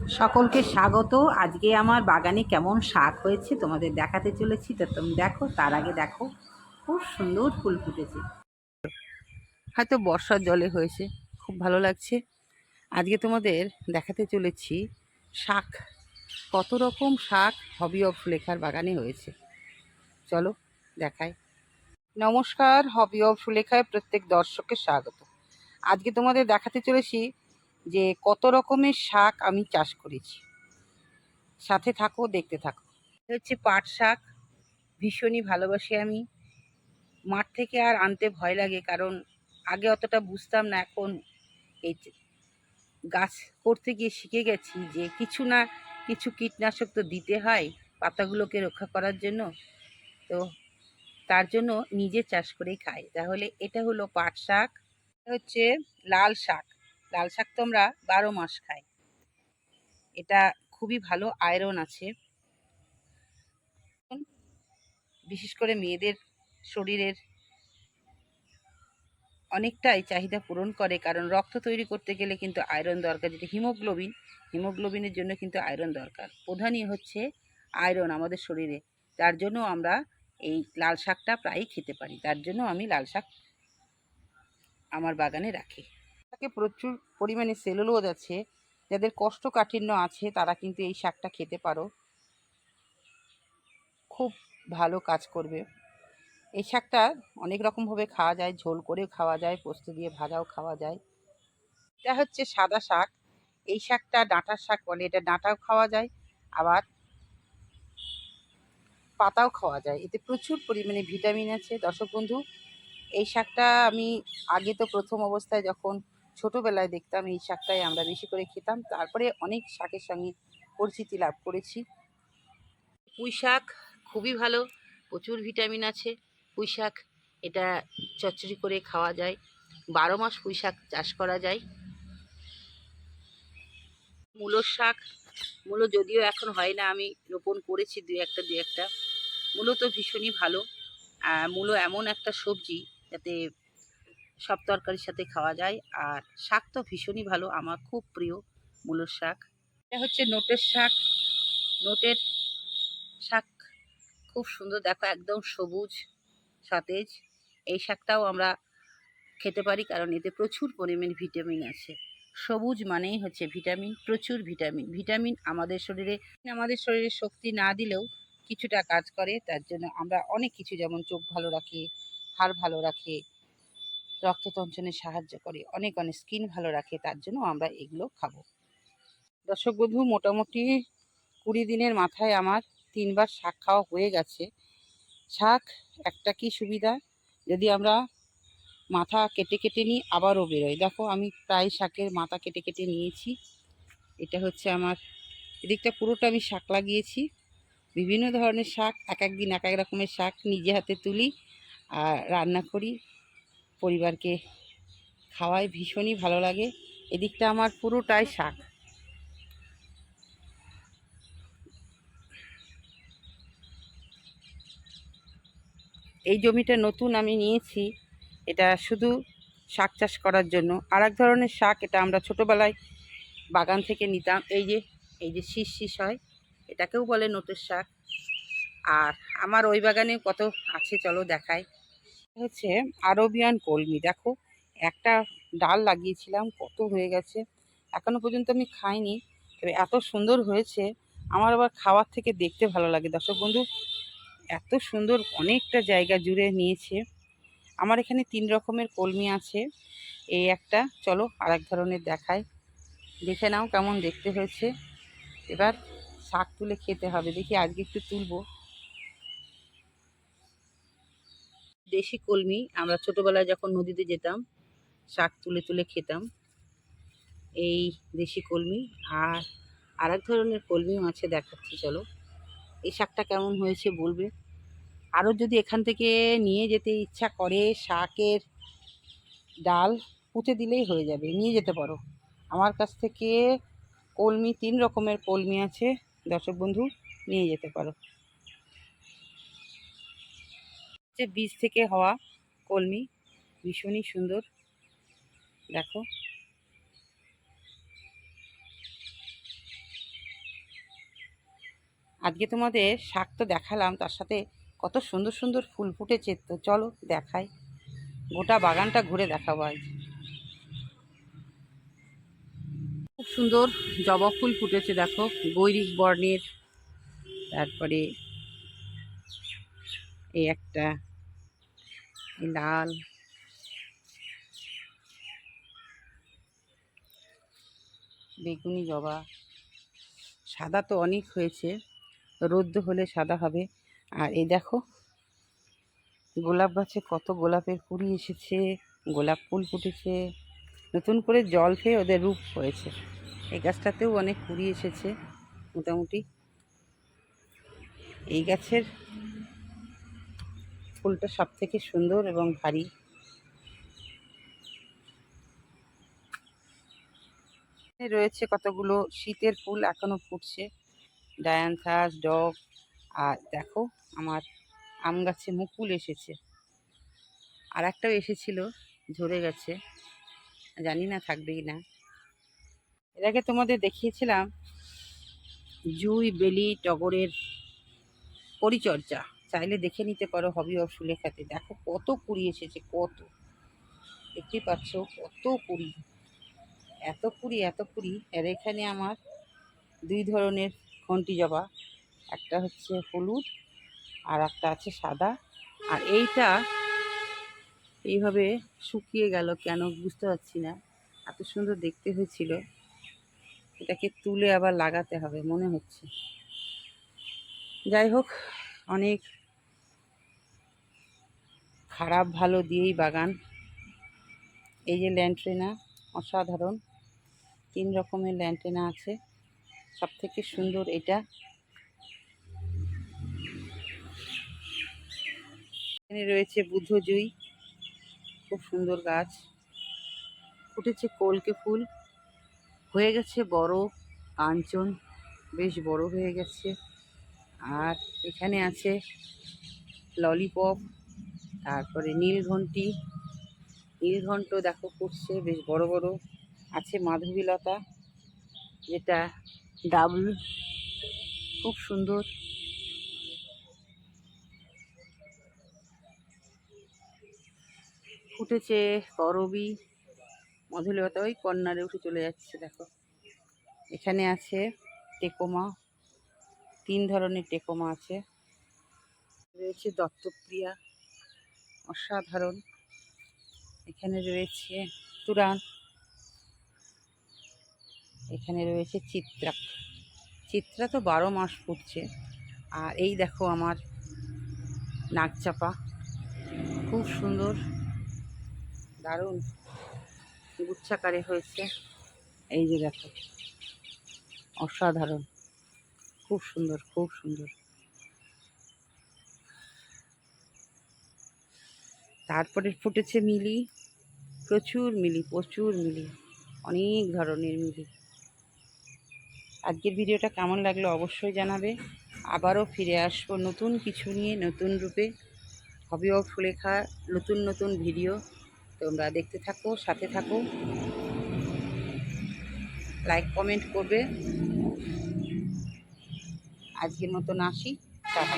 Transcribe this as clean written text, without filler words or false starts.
সকলকে স্বাগত। আজকে আমার বাগানে কেমন শাক হয়েছে তোমাদের দেখাতে চলেছি, তো তুমি দেখো। তার আগে দেখো, খুব সুন্দর ফুল ফুটেছে, হয়তো বর্ষার জলে হয়েছে, খুব ভালো লাগছে। আজকে তোমাদের দেখাতে চলেছি শাক, কত রকম শাক হবি অফ সুলেখার বাগানে হয়েছে। চলো দেখাই। নমস্কার, হবি অফ সুলেখায় প্রত্যেক দর্শককে স্বাগত। আজকে তোমাদের দেখাতে চলেছি যে কত রকমের শাক আমি চাষ করেছি। সাথে থাকো, দেখতে থাকো। হচ্ছে পাট শাক, ভীষণই ভালোবাসি আমি। মাঠ থেকে আর আনতে ভয় লাগে, কারণ আগে অতটা বুঝতাম না, এখন এই গাছ করতে গিয়ে শিখে গেছি যে কিছু না কিছু কীটনাশক তো দিতে হয় পাতাগুলোকে রক্ষা করার জন্য। তো তার জন্য নিজে চাষ করেই খাই। তাহলে এটা হলো পাট শাক। হচ্ছে লাল শাক। লাল শাক তো আমরা 12 মাস খাই। এটা খুবই ভালো, আয়রন আছে, বিশেষ করে মেয়েদের শরীরের অনেকটাই চাহিদা পূরণ করে, কারণ রক্ত তৈরি করতে গেলে কিন্তু আয়রন দরকার, যেটা হিমোগ্লোবিনের জন্য কিন্তু আয়রন দরকার। প্রধানই হচ্ছে আয়রন আমাদের শরীরে, যার জন্য আমরা এই লাল শাকটা প্রায়ই খেতে পারি। তার জন্য আমি লাল শাক আমার বাগানে রাখি। শাকে প্রচুর পরিমাণে সেলুলোজ আছে, যাদের কোষ্ঠকাঠিন্য আছে তারা কিন্তু এই শাকটা খেতে পারো, খুব ভালো কাজ করবে। এই শাকটা অনেক রকমভাবে খাওয়া যায়, ঝোল করেও খাওয়া যায়, পোস্ত দিয়ে ভাজাও খাওয়া যায়। এটা হচ্ছে সাদা শাক। এই শাকটা ডাঁটার শাক বলে। এটা ডাঁটাও খাওয়া যায়, আবার পাতাও খাওয়া যায়। এতে প্রচুর পরিমাণে ভিটামিন আছে। দর্শক বন্ধু, এই শাকটা আমি আগে তো প্রথম অবস্থায় যখন ছোটোবেলায় দেখতাম, এই শাকটাই আমরা বেশি করে খেতাম। তারপরে অনেক শাকের সঙ্গে পরিচিতি লাভ করেছি। পুঁই শাক খুবই ভালো, প্রচুর ভিটামিন আছে পুঁই শাক। এটা চচ্চড়ি করে খাওয়া যায়। 12 মাস পুঁই শাক চাষ করা যায়। মূলোর শাক, মূলো যদিও এখন হয় না, আমি রোপণ করেছি দুই একটা। মূলো তো ভীষণই ভালো। মূলো এমন একটা সবজি যাতে সব তরকারির সাথে খাওয়া যায়। আর শাক তো ভীষণই ভালো, আমার খুব প্রিয় মূলোর শাক। এটা হচ্ছে নোটের শাক। নোটের শাক খুব সুন্দর, দেখো একদম সবুজ সতেজ। এই শাকটাও আমরা খেতে পারি, কারণ এতে প্রচুর পরিমাণে ভিটামিন আছে। সবুজ মানেই হচ্ছে ভিটামিন, প্রচুর ভিটামিন। ভিটামিন আমাদের শরীরে শক্তি না দিলেও কিছুটা কাজ করে। তার জন্য আমরা অনেক কিছু, যেমন চোখ ভালো রাখে, হাড় ভালো রাখে, রক্ততঞ্চনে সাহায্য করে, অনেক স্কিন ভালো রাখে। তার জন্য আমরা এগুলো খাবো। দর্শক বন্ধু, মোটামুটি 20 দিনের মাথায় আমার 3বার শাক খাওয়া হয়ে গেছে। শাক একটা কি সুবিধা, যদি আমরা মাথা কেটে কেটে নিই আবারও বেরোয়। দেখো আমি প্রায় শাকের মাথা কেটে কেটে নিয়েছি। এটা হচ্ছে আমার এদিকটা পুরোটা আমি শাক লাগিয়েছি। বিভিন্ন ধরনের শাক, এক এক দিন এক এক রকমের শাক নিজে হাতে তুলি আর রান্না করি, পরিবারকে খাওয়াই, ভীষণই ভালো লাগে। এদিকটা আমার পুরোটাই শাক। এই জমিটা নতুন আমি নিয়েছি, এটা শুধু শাক চাষ করার জন্য। আর এক ধরনের শাক, এটা আমরা ছোটোবেলায় বাগান থেকে নিতাম। এই যে শীষ হয়, এটাকেও বলে নোটের শাক। আর আমার ওই বাগানে কত আছে, চলো দেখাই। হচ্ছে আরবিয়ান কলমি। দেখো একটা ডাল লাগিয়েছিলাম, কত হয়ে গেছে, এখনো পর্যন্ত আমি খাইনি, তবে এত সুন্দর হয়েছে। আমার আবার খাওয়ার থেকে দেখতে ভালো লাগে। দর্শক বন্ধু, এত সুন্দর, অনেকটা জায়গা জুড়ে নিয়েছে। আমার এখানে 3 রকমের কলমি আছে। এই একটা, চলো আর এক ধরনের দেখাই, দেখে নাও কেমন দেখতে হয়েছে। এবার শাক তুলে খেতে হবে। দেখি আজকে একটু তুলবো। দেশি কলমি, আমরা ছোটোবেলায় যখন নদীতে যেতাম শাক তুলে তুলে খেতাম। এই দেশি কলমি। আর আরেক ধরনের কলমিও আছে, দেখাচ্ছি চলো। এই শাকটা কেমন হয়েছে বলবে। আরও যদি এখান থেকে নিয়ে যেতে ইচ্ছা করে, শাকের ডাল পুঁতে দিলেই হয়ে যাবে, নিয়ে যেতে পারো। আমার কাছ থেকে কলমি 3 রকমের কলমি আছে, দর্শক বন্ধু, নিয়ে যেতে পারো। যে বীজ থেকে হওয়া কলমি, ভীষণই সুন্দর। দেখো আজকে তোমাদের শাক তো দেখালাম, তার সাথে কত সুন্দর সুন্দর ফুল ফুটেছে। তো চলো দেখাই, গোটা বাগানটা ঘুরে দেখাবো আজ। খুব সুন্দর জবা ফুল ফুটেছে দেখো, গৈরিক বর্ণের। তারপরে এই একটা লাল, বেগুনি জবা, সাদা তো অনেক হয়েছে, রোদ্দ হলে সাদা হবে। আর এই দেখো গোলাপ গাছে কত গোলাপের কুড়ি এসেছে, গোলাপ ফুল ফুটেছে, নতুন করে জল খেয়ে ওদের রূপ হয়েছে। এই গাছটাতেও অনেক কুড়ি এসেছে মোটামুটি। এই গাছের ফুলটা সব থেকে সুন্দর এবং ভারী। রয়েছে কতগুলো শীতের ফুল এখনো ফুটছে, ডায়ান্থাস, ডগ। আর দেখো আমার আম গাছে মুকুল এসেছে, আর একটাও এসেছিল, ঝরে গেছে, জানি না থাকবে কি না। এর আগে তোমাদের দেখিয়েছিলাম জুঁই, বেলি, টগরের পরিচর্যা, চাইলে দেখে নিতে পারো হবি অফ সুলেখাতে। দেখো কত কুড়ি এসেছে, কত দেখতেই পাচ্ছ, কত কুড়ি, এত কুড়ি এত কুড়ি। আর এখানে আমার দুই ধরনের ঘন্টি জবা, একটা হচ্ছে হলুদ আর একটা আছে সাদা। আর এইটা এইভাবে শুকিয়ে গেল কেন বুঝতে পারছি না, এত সুন্দর দেখতে হয়েছিল। এটাকে তুলে আবার লাগাতে হবে মনে হচ্ছে। যাই হোক, অনেক খারাপ ভালো দিয়েই বাগান। এই যে ল্যান্টেনা, অসাধারণ, 3 রকমের ল্যান্টেনা আছে, সব থেকে সুন্দর এটা। এখানে রয়েছে বুদ্ধজুঁই, খুব সুন্দর গাছ, ফুটেছে কলকে ফুল, হয়ে গেছে বড় কাঞ্চন, বেশ বড় হয়ে গেছে। আর এখানে আছে ললিপপ, তারপরে নীলঘণ্টি, নীলঘণ্ট দেখো ফুটছে বেশ বড় বড়। আছে মাধবীলতা, যেটা ডাবল, খুব সুন্দর। ফুটেছে করবী, মধুলতা ওই কর্নারে উঠে চলে যাচ্ছে দেখো। এখানে আছে টেকোমা, 3 ধরনের টেকোমা আছে। রয়েছে দত্তপ্রিয়া, অসাধারণ। এখানে রয়েছে তুরান, এখানে রয়েছে চিত্রা, চিত্রা তো 12 মাস ফুটছে। আর এই দেখো আমার নাকচাপা, খুব সুন্দর, দারুণ গুচ্ছাকারে হয়েছে। এই যে দেখো, অসাধারণ, খুব সুন্দর খুব সুন্দর। তারপরে ফুটেছে মিলি, প্রচুর মিলি, প্রচুর মিলি, অনেক ধরনের মিলি। আজকের ভিডিওটা কেমন লাগলো অবশ্যই জানাবে। আবারও ফিরে আসবো নতুন কিছু নিয়ে, নতুন রূপে। হবি অফ সুলেখা, নতুন নতুন ভিডিও তোমরা দেখতে থাকো, সাথে থাকো, লাইক কমেন্ট করবে। আজকের মতন আসি, টাটা।